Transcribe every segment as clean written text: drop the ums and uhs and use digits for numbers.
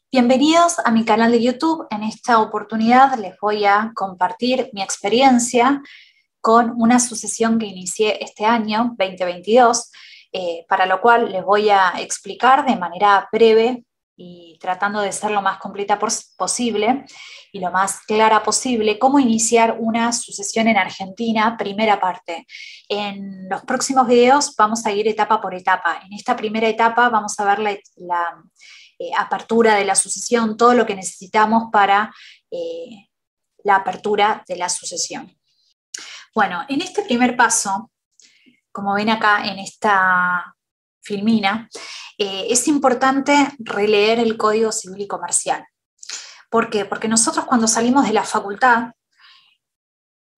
Bienvenidos a mi canal de YouTube. En esta oportunidad les voy a compartir mi experiencia con una sucesión que inicié este año, 2022, para lo cual les voy a explicar de manera breve y tratando de ser lo más completa posible y lo más clara posible, cómo iniciar una sucesión en Argentina, primera parte. En los próximos videos vamos a ir etapa por etapa. En esta primera etapa vamos a ver la apertura de la sucesión, todo lo que necesitamos para la apertura de la sucesión. Bueno, en este primer paso, como ven acá en esta filmina, es importante releer el Código Civil y Comercial. ¿Por qué? Porque nosotros cuando salimos de la facultad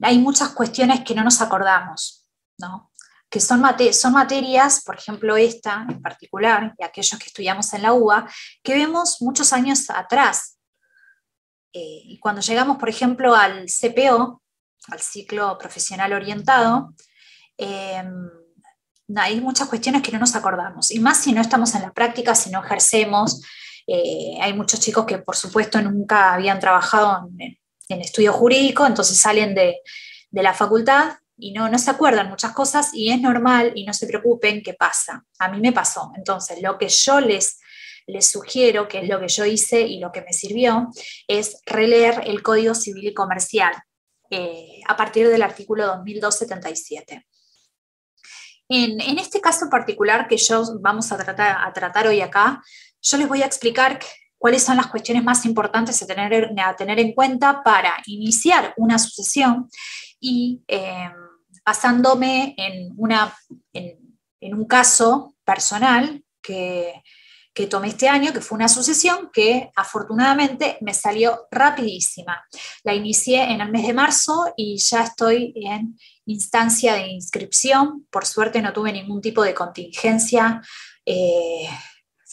hay muchas cuestiones que no nos acordamos, ¿no? Que son materias, por ejemplo esta en particular, y aquellos que estudiamos en la UBA, que vemos muchos años atrás. Y cuando llegamos, por ejemplo, al CPO, al ciclo profesional orientado, hay muchas cuestiones que no nos acordamos, y más si no estamos en la práctica, si no ejercemos. Hay muchos chicos que, por supuesto, nunca habían trabajado en estudio jurídico, entonces salen de la facultad y no se acuerdan muchas cosas, y es normal, y no se preocupen, ¿qué pasa? A mí me pasó. Entonces, lo que yo les sugiero, que es lo que yo hice y lo que me sirvió, es releer el Código Civil y Comercial a partir del artículo 2277. En este caso particular que vamos a tratar hoy acá, yo les voy a explicar cuáles son las cuestiones más importantes a tener en cuenta para iniciar una sucesión y basándome en un caso personal que tomé este año, que fue una sucesión que afortunadamente me salió rapidísima. La inicié en el mes de marzo y ya estoy en instancia de inscripción. Por suerte no tuve ningún tipo de contingencia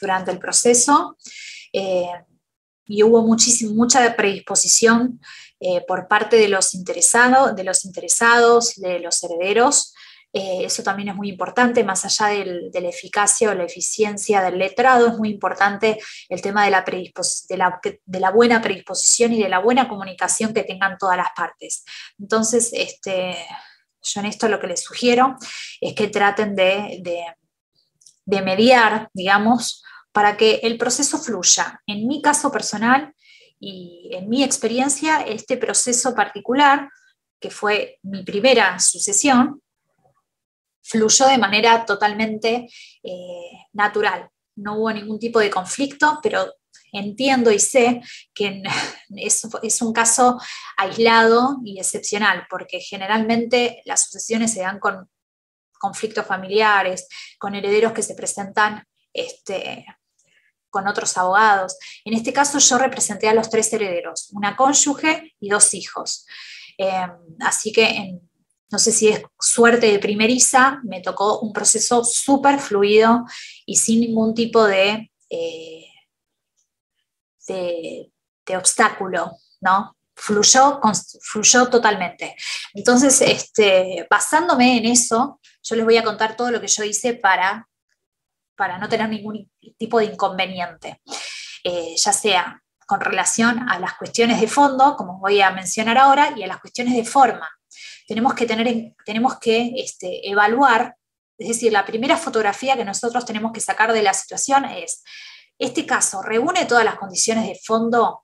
durante el proceso, y hubo mucha predisposición por parte de los interesados, de los herederos. Eso también es muy importante, más allá de la eficacia o la eficiencia del letrado, es muy importante el tema de la buena predisposición y de la buena comunicación que tengan todas las partes. Entonces, yo en esto lo que les sugiero es que traten de mediar, digamos, para que el proceso fluya. En mi caso personal y en mi experiencia, este proceso particular, que fue mi primera sucesión, fluyó de manera totalmente natural. No hubo ningún tipo de conflicto, pero entiendo y sé que es un caso aislado y excepcional, porque generalmente las sucesiones se dan con conflictos familiares, con herederos que se presentan con otros abogados. En este caso yo representé a los 3 herederos, una cónyuge y 2 hijos. Así que no sé si es suerte de primeriza, me tocó un proceso súper fluido y sin ningún tipo de obstáculo, ¿no? Fluyó totalmente. Entonces, basándome en eso, yo les voy a contar todo lo que yo hice para no tener ningún tipo de inconveniente, ya sea con relación a las cuestiones de fondo, como voy a mencionar ahora, y a las cuestiones de forma. Tenemos que evaluar, es decir, la primera fotografía que nosotros tenemos que sacar de la situación es: ¿este caso reúne todas las condiciones de fondo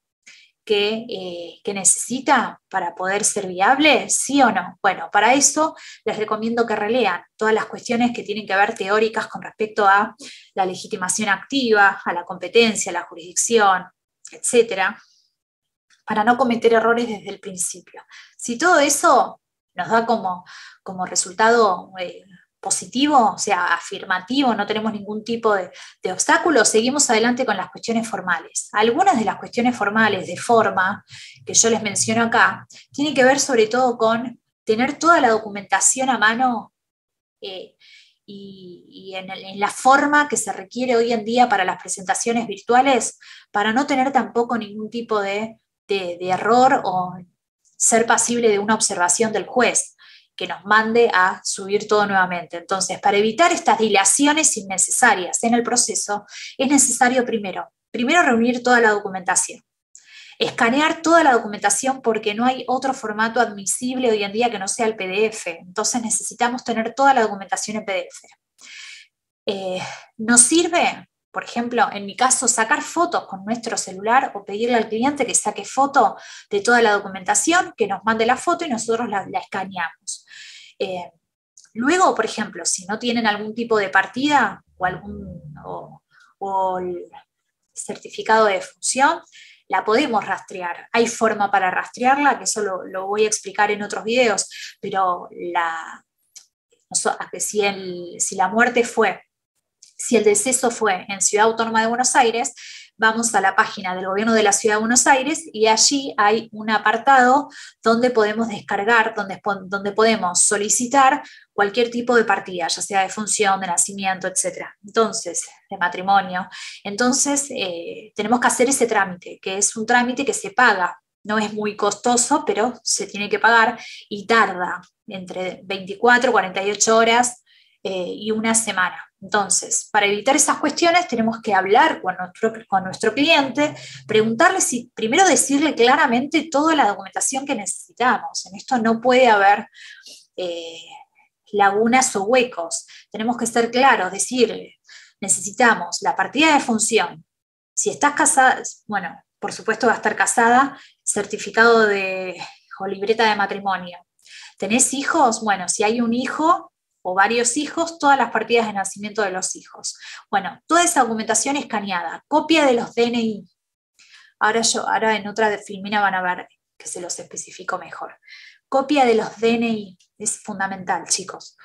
que necesita para poder ser viable? ¿Sí o no? Bueno, para eso les recomiendo que relean todas las cuestiones que tienen que ver teóricas con respecto a la legitimación activa, a la competencia, a la jurisdicción, etcétera, para no cometer errores desde el principio. Si todo eso nos da como resultado positivo, o sea, afirmativo, no tenemos ningún tipo de obstáculo, seguimos adelante con las cuestiones formales. Algunas de las cuestiones formales de forma que yo les menciono acá tienen que ver sobre todo con tener toda la documentación a mano y en la forma que se requiere hoy en día para las presentaciones virtuales, para no tener tampoco ningún tipo de error o ser pasible de una observación del juez que nos mande a subir todo nuevamente. Entonces, para evitar estas dilaciones innecesarias en el proceso, es necesario primero primero reunir toda la documentación. Escanear toda la documentación porque no hay otro formato admisible hoy en día que no sea el PDF. Entonces necesitamos tener toda la documentación en PDF. Nos sirve, por ejemplo, en mi caso, sacar fotos con nuestro celular o pedirle al cliente que saque foto de toda la documentación, que nos mande la foto y nosotros la escaneamos. Luego, por ejemplo, si no tienen algún tipo de partida o el certificado de defunción, la podemos rastrear. Hay forma para rastrearla, que eso lo voy a explicar en otros videos, pero si la muerte fue, si el deceso fue en Ciudad Autónoma de Buenos Aires, vamos a la página del Gobierno de la Ciudad de Buenos Aires y allí hay un apartado donde podemos descargar, donde podemos solicitar cualquier tipo de partida, ya sea de función, de nacimiento, etc. Entonces, de matrimonio. Entonces, tenemos que hacer ese trámite, que es un trámite que se paga. No es muy costoso, pero se tiene que pagar y tarda entre 24, 48 horas y una semana. Entonces, para evitar esas cuestiones tenemos que hablar con nuestro cliente, preguntarle primero decirle claramente toda la documentación que necesitamos. En esto no puede haber lagunas o huecos. Tenemos que ser claros, decirle, necesitamos la partida de función. Si estás casada, bueno, por supuesto va a estar casada, certificado o libreta de matrimonio. ¿Tenés hijos? Bueno, si hay un hijo o varios hijos, todas las partidas de nacimiento de los hijos. Bueno, toda esa documentación escaneada, copia de los DNI. Ahora en otra de Filmina van a ver que se los especifico mejor. Copia de los DNI, es fundamental, chicos.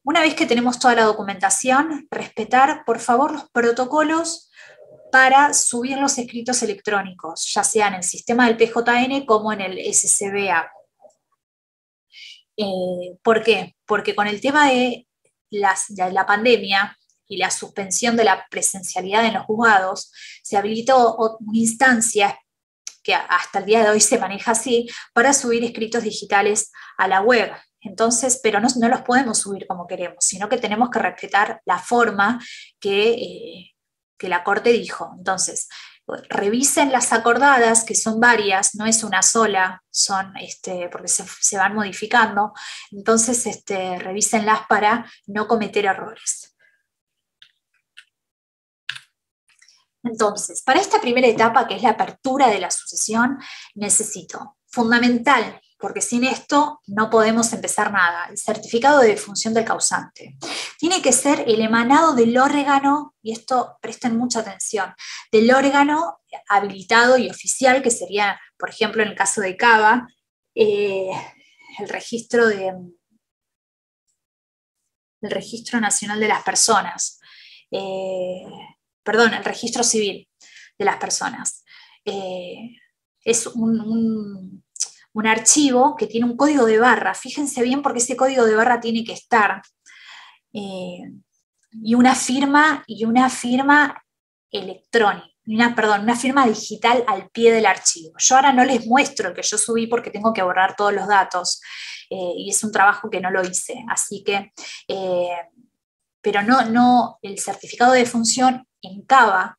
Una vez que tenemos toda la documentación, respetar, por favor, los protocolos para subir los escritos electrónicos, ya sea en el sistema del PJN como en el SCBA. ¿Por qué? Porque con el tema de la pandemia y la suspensión de la presencialidad en los juzgados, se habilitó una instancia que hasta el día de hoy se maneja así, para subir escritos digitales a la web. Entonces, pero no los podemos subir como queremos, sino que tenemos que respetar la forma que la Corte dijo. Entonces, revisen las acordadas, que son varias, no es una sola, son porque se van modificando. Entonces, revísenlas para no cometer errores. Entonces, para esta primera etapa, que es la apertura de la sucesión, necesito, fundamental, porque sin esto no podemos empezar nada, el certificado de defunción del causante. Tiene que ser el emanado del órgano, y esto presten mucha atención, del órgano habilitado y oficial, que sería, por ejemplo, en el caso de Cava, el registro nacional de las personas. El registro civil de las personas. Es un archivo que tiene un código de barra. Fíjense bien porque ese código de barra tiene que estar. Y una firma electrónica. Una firma digital al pie del archivo. Yo ahora no les muestro el que yo subí porque tengo que borrar todos los datos y es un trabajo que no lo hice. Así que, pero no, el certificado de defunción en Cava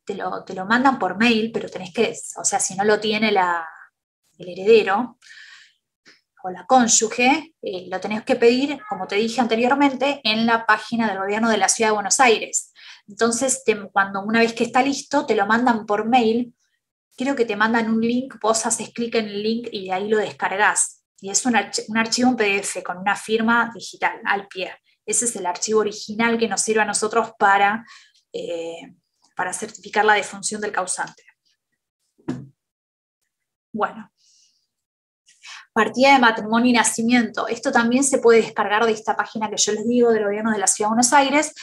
te lo mandan por mail, pero tenés que, o sea, si no lo tiene el heredero o la cónyuge, lo tenés que pedir, como te dije anteriormente, en la página del Gobierno de la Ciudad de Buenos Aires. Entonces, una vez que está listo, te lo mandan por mail, creo que te mandan un link, vos haces clic en el link y de ahí lo descargás. Y es un archivo en PDF con una firma digital al pie. Ese es el archivo original que nos sirve a nosotros para certificar la defunción del causante. Bueno. Partida de matrimonio y nacimiento. Esto también se puede descargar de esta página que yo les digo del Gobierno de la Ciudad de Buenos Aires.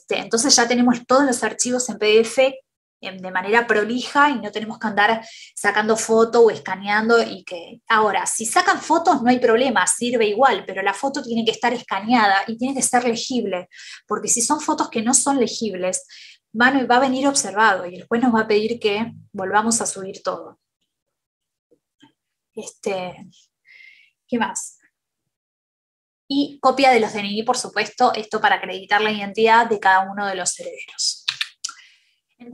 Entonces ya tenemos todos los archivos en PDF de manera prolija y no tenemos que andar sacando foto o escaneando. Ahora, si sacan fotos no hay problema, sirve igual, pero la foto tiene que estar escaneada y tiene que ser legible, porque si son fotos que no son legibles, va a venir observado y después nos va a pedir que volvamos a subir todo. ¿Qué más? Y copia de los DNI, por supuesto, esto para acreditar la identidad de cada uno de los herederos.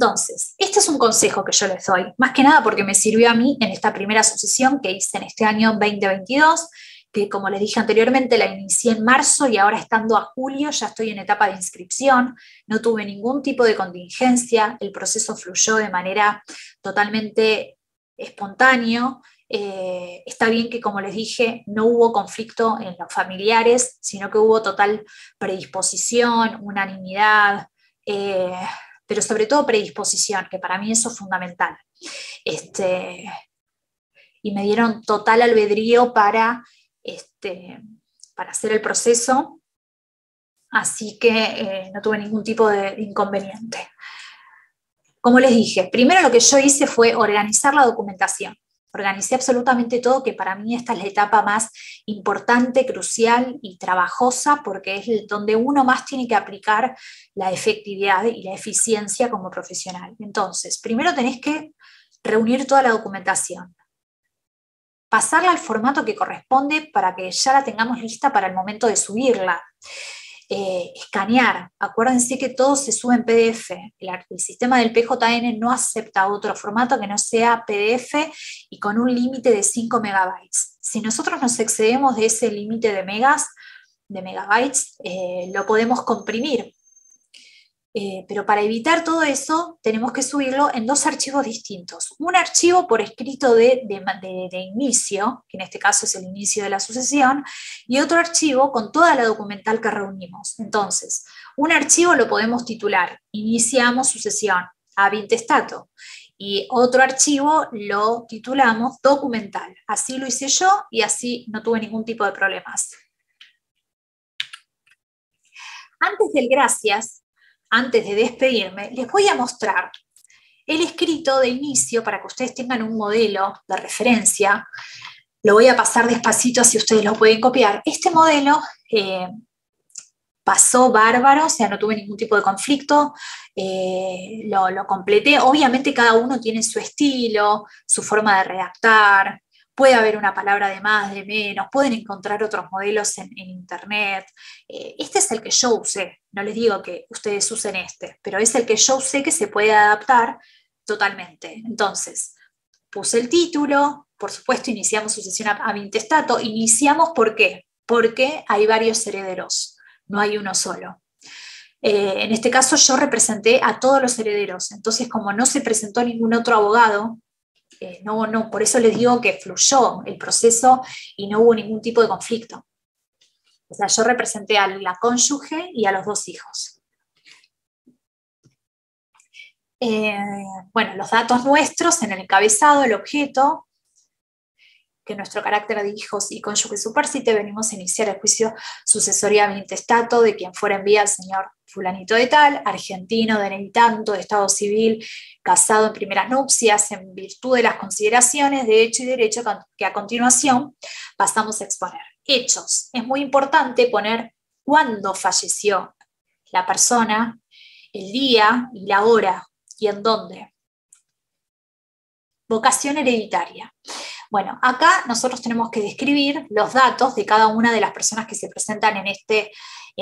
Entonces, este es un consejo que yo les doy, más que nada porque me sirvió a mí en esta primera sucesión que hice en este año 2022, que como les dije anteriormente la inicié en marzo y ahora estando a julio ya estoy en etapa de inscripción, no tuve ningún tipo de contingencia, el proceso fluyó de manera totalmente espontáneo. Está bien que, como les dije, no hubo conflicto en los familiares, sino que hubo total predisposición, unanimidad, pero sobre todo predisposición, que para mí eso es fundamental. Y me dieron total albedrío para hacer el proceso, así que no tuve ningún tipo de inconveniente. Como les dije, primero lo que yo hice fue organizar la documentación. Organicé absolutamente todo, que para mí esta es la etapa más importante, crucial y trabajosa, porque es donde uno más tiene que aplicar la efectividad y la eficiencia como profesional. Entonces, primero tenés que reunir toda la documentación, pasarla al formato que corresponde para que ya la tengamos lista para el momento de subirla. Escanear, acuérdense que todo se sube en PDF, el sistema del PJN no acepta otro formato que no sea PDF y con un límite de 5 megabytes. Si nosotros nos excedemos de ese límite de megabytes, lo podemos comprimir. Pero para evitar todo eso, tenemos que subirlo en dos archivos distintos. Un archivo por escrito de inicio, que en este caso es el inicio de la sucesión, y otro archivo con toda la documental que reunimos. Entonces, un archivo lo podemos titular, iniciamos sucesión, ab intestato, y otro archivo lo titulamos documental. Así lo hice yo y así no tuve ningún tipo de problemas. Antes del gracias, antes de despedirme, les voy a mostrar el escrito de inicio para que ustedes tengan un modelo de referencia. Lo voy a pasar despacito si ustedes lo pueden copiar. Este modelo pasó bárbaro, o sea, no tuve ningún tipo de conflicto, lo completé. Obviamente cada uno tiene su estilo, su forma de redactar, puede haber una palabra de más, de menos, pueden encontrar otros modelos en internet. Este es el que yo usé, no les digo que ustedes usen este, pero es el que yo usé que se puede adaptar totalmente. Entonces, puse el título, por supuesto iniciamos sucesión ab intestato. Iniciamos, ¿por qué? Porque hay varios herederos, no hay uno solo. En este caso yo representé a todos los herederos, entonces como no se presentó ningún otro abogado, por eso les digo que fluyó el proceso y no hubo ningún tipo de conflicto. O sea, yo representé a la cónyuge y a los dos hijos. Bueno, los datos nuestros en el encabezado, el objeto, que nuestro carácter de hijos y cónyuge supérstite, venimos a iniciar el juicio sucesorio ab intestato de quien fuera en vía el señor fulanito de tal, argentino, DNI tanto, de estado civil, casado en primeras nupcias, en virtud de las consideraciones de hecho y derecho que a continuación pasamos a exponer. Hechos. Es muy importante poner cuándo falleció la persona, el día y la hora y en dónde. Vocación hereditaria. Bueno, acá nosotros tenemos que describir los datos de cada una de las personas que se presentan en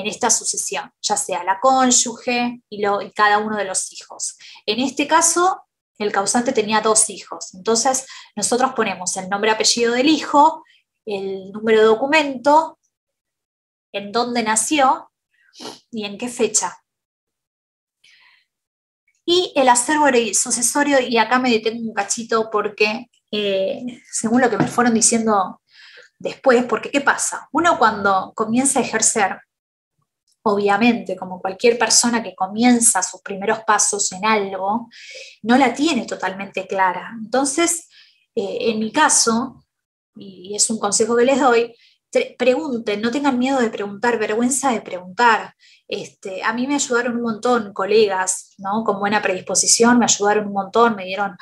esta sucesión, ya sea la cónyuge y cada uno de los hijos. En este caso, el causante tenía dos hijos, entonces nosotros ponemos el nombre, apellido del hijo, el número de documento, en dónde nació y en qué fecha. Y el acervo sucesorio, y acá me detengo un cachito porque, según lo que me fueron diciendo después, porque ¿qué pasa? Uno cuando comienza a ejercer, obviamente, como cualquier persona que comienza sus primeros pasos en algo, no la tiene totalmente clara. Entonces, en mi caso, y es un consejo que les doy, pregunten, no tengan miedo de preguntar, vergüenza de preguntar. A mí me ayudaron un montón colegas, ¿no? Con buena predisposición, me ayudaron un montón, me dieron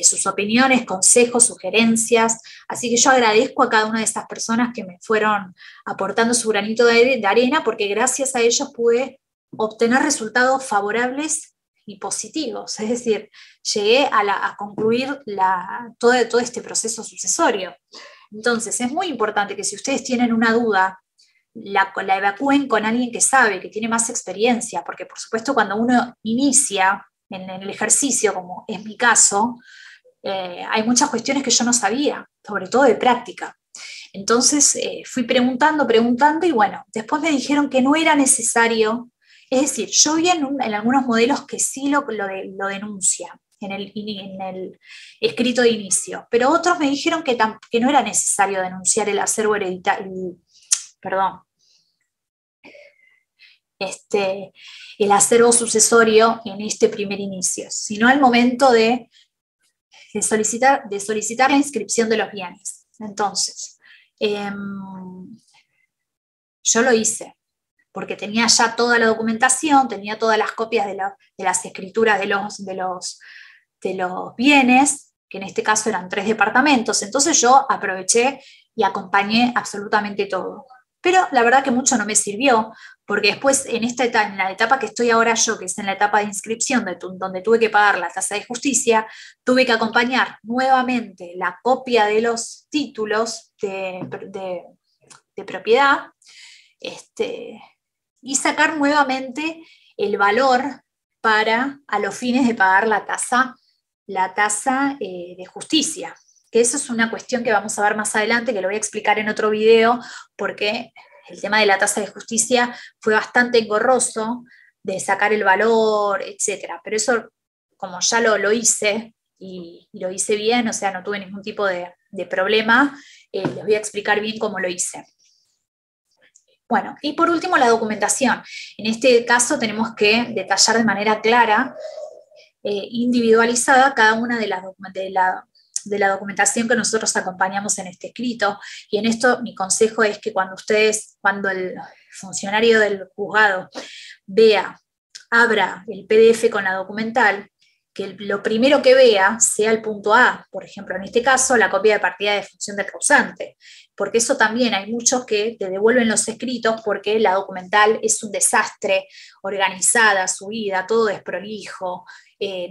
sus opiniones, consejos, sugerencias, así que yo agradezco a cada una de esas personas que me fueron aportando su granito de arena, porque gracias a ellos pude obtener resultados favorables y positivos, es decir, llegué a concluir todo este proceso sucesorio. Entonces, es muy importante que si ustedes tienen una duda, la evacúen con alguien que sabe, que tiene más experiencia, porque por supuesto cuando uno inicia, en el ejercicio, como es mi caso, hay muchas cuestiones que yo no sabía, sobre todo de práctica. Entonces fui preguntando y bueno, después me dijeron que no era necesario, es decir, yo vi en algunos modelos que sí lo denuncia en el escrito de inicio, pero otros me dijeron que no era necesario denunciar el acervo hereditario, perdón, el acervo sucesorio en este primer inicio, sino al momento de solicitar la inscripción de los bienes. Entonces, yo lo hice, porque tenía ya toda la documentación, tenía todas las copias de las escrituras de los bienes, que en este caso eran 3 departamentos, entonces yo aproveché y acompañé absolutamente todo. Pero la verdad que mucho no me sirvió, porque después en la etapa que estoy ahora yo, que es en la etapa de inscripción, donde tuve que pagar la tasa de justicia, tuve que acompañar nuevamente la copia de los títulos de propiedad, y sacar nuevamente el valor a los fines de pagar la tasa de justicia. Que eso es una cuestión que vamos a ver más adelante, que lo voy a explicar en otro video, porque el tema de la tasa de justicia fue bastante engorroso de sacar el valor, etc. Pero eso, como ya lo hice, y lo hice bien, o sea, no tuve ningún tipo de problema, les voy a explicar bien cómo lo hice. Bueno, y por último la documentación. En este caso tenemos que detallar de manera clara, individualizada, cada una de la documentación que nosotros acompañamos en este escrito. Y en esto mi consejo es que cuando el funcionario del juzgado abra el PDF con la documental, que lo primero que vea sea el punto A, por ejemplo, en este caso, la copia de partida de función del causante, porque eso también hay muchos que te devuelven los escritos porque la documental es un desastre, organizada, subida, todo desprolijo,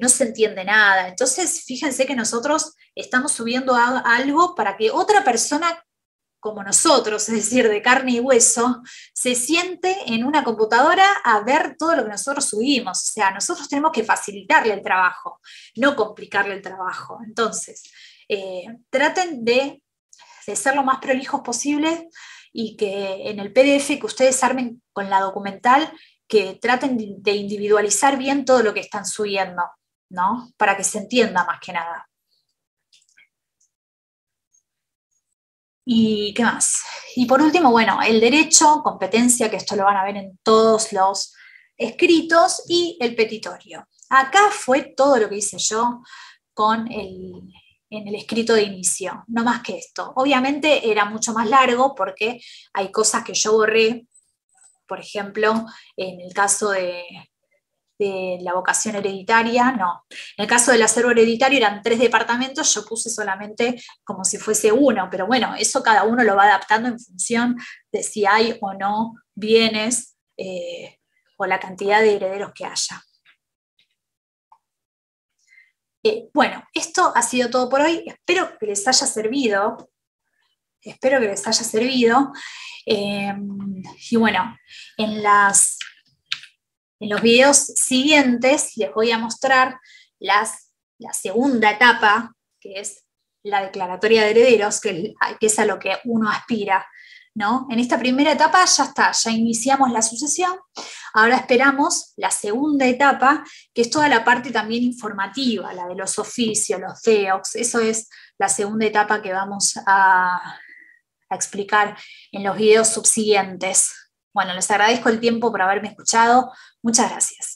no se entiende nada. Entonces, fíjense que nosotros estamos subiendo algo para que otra persona como nosotros, es decir, de carne y hueso, se siente en una computadora a ver todo lo que nosotros subimos. O sea, nosotros tenemos que facilitarle el trabajo, no complicarle el trabajo. Entonces, traten de ser lo más prolijos posible y que en el PDF que ustedes armen con la documental, que traten de individualizar bien todo lo que están subiendo, ¿no? Para que se entienda más que nada. ¿Y qué más? Y por último, bueno, el derecho, competencia, que esto lo van a ver en todos los escritos, y el petitorio. Acá fue todo lo que hice yo en el escrito de inicio, no más que esto. Obviamente era mucho más largo porque hay cosas que yo borré, por ejemplo, en el caso de la vocación hereditaria, no. En el caso del acervo hereditario eran 3 departamentos, yo puse solamente como si fuese uno, pero bueno, eso cada uno lo va adaptando en función de si hay o no bienes o la cantidad de herederos que haya. Bueno, esto ha sido todo por hoy, espero que les haya servido. Y bueno, en los videos siguientes les voy a mostrar la segunda etapa, que es la declaratoria de herederos, que es a lo que uno aspira, ¿no? En esta primera etapa ya está, ya iniciamos la sucesión, ahora esperamos la segunda etapa, que es toda la parte también informativa, la de los oficios, los DEOX, eso es la segunda etapa que vamos a explicar en los videos subsiguientes. Bueno, les agradezco el tiempo por haberme escuchado. Muchas gracias.